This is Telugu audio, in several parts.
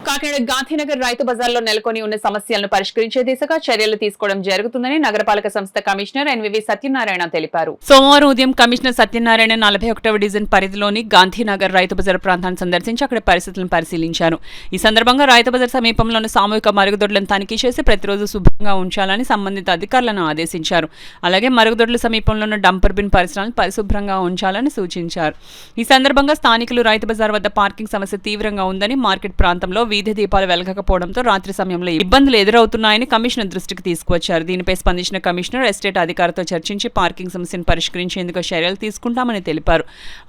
కాకినాడ గాంధీనగర్ రైతు బజార్లో నెలకొని ఉన్న సమస్యలను పరిష్కరించే దిశగా చర్యలు తీసుకోవడం జరుగుతుందని నగరపాలక సంస్థ కమిషనర్ ఎన్వివి సత్యనారాయణ తెలిపారు. సోమవారం ఉదయం కమిషనర్ సత్యనారాయణ 41వ డివిజన్ పరిధిలోని గాంధీనగర్ రైతు బజార్ ప్రాంతాన్ని సందర్శించి అక్కడ పరిస్థితులను పరిశీలించారు. ఈ సందర్భంగా రైతు బజార్ సమీపంలోని సామూహిక మరుగుదొడ్లను తనిఖీ చేసి ప్రతిరోజు శుభ్రంగా ఉంచాలని సంబంధిత అధికారులను ఆదేశించారు. అలాగే మరుగుదొడ్ల సమీపంలోని డంపర్ బిన్ పరిసరాలను పరిశుభ్రంగా ఉంచాలని సూచించారు. ఈ సందర్భంగా స్థానికులు రైతు బజార్ వద్ద పార్కింగ్ సమస్య తీవ్రంగా ఉందని, మార్కెట్ ప్రాంతంలో వీధి దీపాలు వెలగకపోవడంతో రాత్రి సమయంలో ఇబ్బందులు ఎదురవుతున్నాయని కమిషనర్ దృష్టికి తీసుకువచ్చారు. దీనిపై స్పందించిన కమిషనర్ ఎస్టేట్ అధికారితో చర్చించి పార్కింగ్ సమస్యను పరిష్కరించేందుకు చర్యలు తీసుకుంటామని తెలిపారు.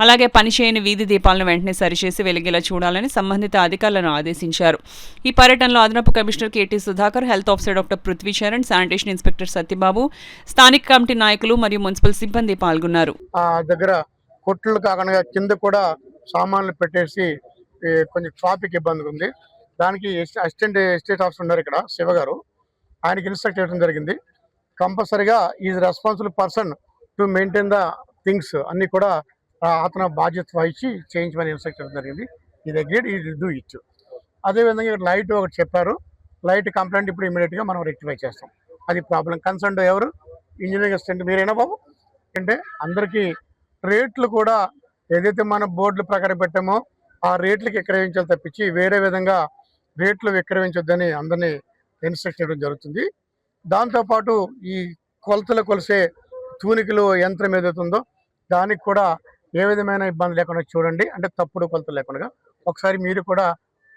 అలాగే పనిచేయని వీధి దీపాలను వెంటనే సరిచేసి వెలిగేలా చూడాలని సంబంధిత అధికారులను ఆదేశించారు. ఈ పర్యటనలో అదనపు commissioner KT Sudhakar, health officer doctor Prithvi Charan, sanitation inspector Satyababu, స్థానిక కమిటీ నాయకులు మరియు మున్సిపల్ సిబ్బంది పాల్గొన్నారు. దగ్గర కొట్లు కాకుండా కింద కూడా సామాన్లు పెట్టేసి కొంచెం ట్రాఫిక్ ఇబ్బంది ఉంది. దానికి అసిస్టెంట్ ఎస్టేట్ ఆఫీసర్ ఉన్నారు ఇక్కడ శివ గారు, ఆయనకి ఇన్స్ట్రక్ట్ చేయడం జరిగింది. కంపల్సరీగా is responsible person to maintain the things అన్ని కూడా అతను బాధ్యత వహించి చేయించమని ఇన్స్ట్రక్ట్ చేయడం జరిగింది. ఇది అగ్రీడ్, ఇది డూ ఇచ్చు. అదేవిధంగా ఇక్కడ లైట్ ఒకటి చెప్పారు. లైట్ కంప్లైంట్ ఇప్పుడు ఇమీడియట్గా మనం రెక్టిఫై చేస్తాం. అది ప్రాబ్లం. కన్సర్న్ ఎవరు? ఇంజనీరింగ్ అసిస్టెంట్ మీరేనా బాబు? అంటే అందరికీ రేట్లు కూడా ఏదైతే మనం బోర్డుల ప్రకారం పెట్టామో ఆ రేట్లకి విక్రయించాలి తప్పించి వేరే విధంగా రేట్లు విక్రయించొద్దని అందరినీ ఇన్స్ట్రక్ట్ చేయడం జరుగుతుంది. దాంతోపాటు ఈ కొలతలు కొలిసే తూనికలు యంత్రం ఏదైతే ఉందో దానికి కూడా ఏ విధమైన ఇబ్బంది లేకుండా చూడండి. అంటే తప్పుడు కొలతలు లేకుండా ఒకసారి మీరు కూడా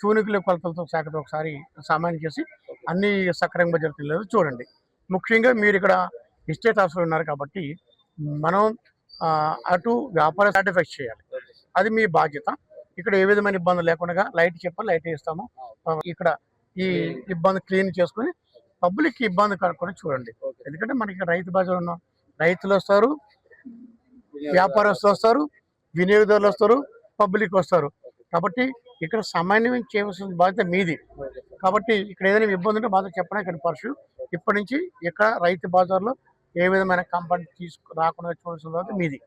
తూనికలు కొలతలతో శాఖతో ఒకసారి సామాన్యం చేసి అన్ని సక్రమంగా జరుగుతుందో చూడండి. ముఖ్యంగా మీరు ఇక్కడ ఎస్టేట్ ఆఫీసర్ ఉన్నారు కాబట్టి మనం అటు వ్యాపార సాటిస్ఫై చేయాలి. అది మీ బాధ్యత. ఇక్కడ ఏ విధమైన ఇబ్బంది లేకుండా లైట్ చెప్పాలి, లైట్ ఇస్తాము. ఇక్కడ ఈ ఇబ్బంది క్లీన్ చేసుకుని పబ్లిక్ ఇబ్బంది కనుక్కొని చూడండి. ఎందుకంటే మనకి రైతు బజార్ ఉన్నాం, రైతులు వస్తారు, వ్యాపారస్తులు వస్తారు, వినియోగదారులు వస్తారు, పబ్లిక్ వస్తారు. కాబట్టి ఇక్కడ సమన్వయం చేయవలసిన బాధ్యత మీది. కాబట్టి ఇక్కడ ఏదైనా ఇబ్బంది ఉంటే బాగా చెప్పడానికి ఇక్కడ పర్సు ఇప్పటి నుంచి ఇక్కడ రైతు బజార్లో ఏ విధమైన కంపెనీ రాకుండా చూడాల్సిన బాధ్యత మీది.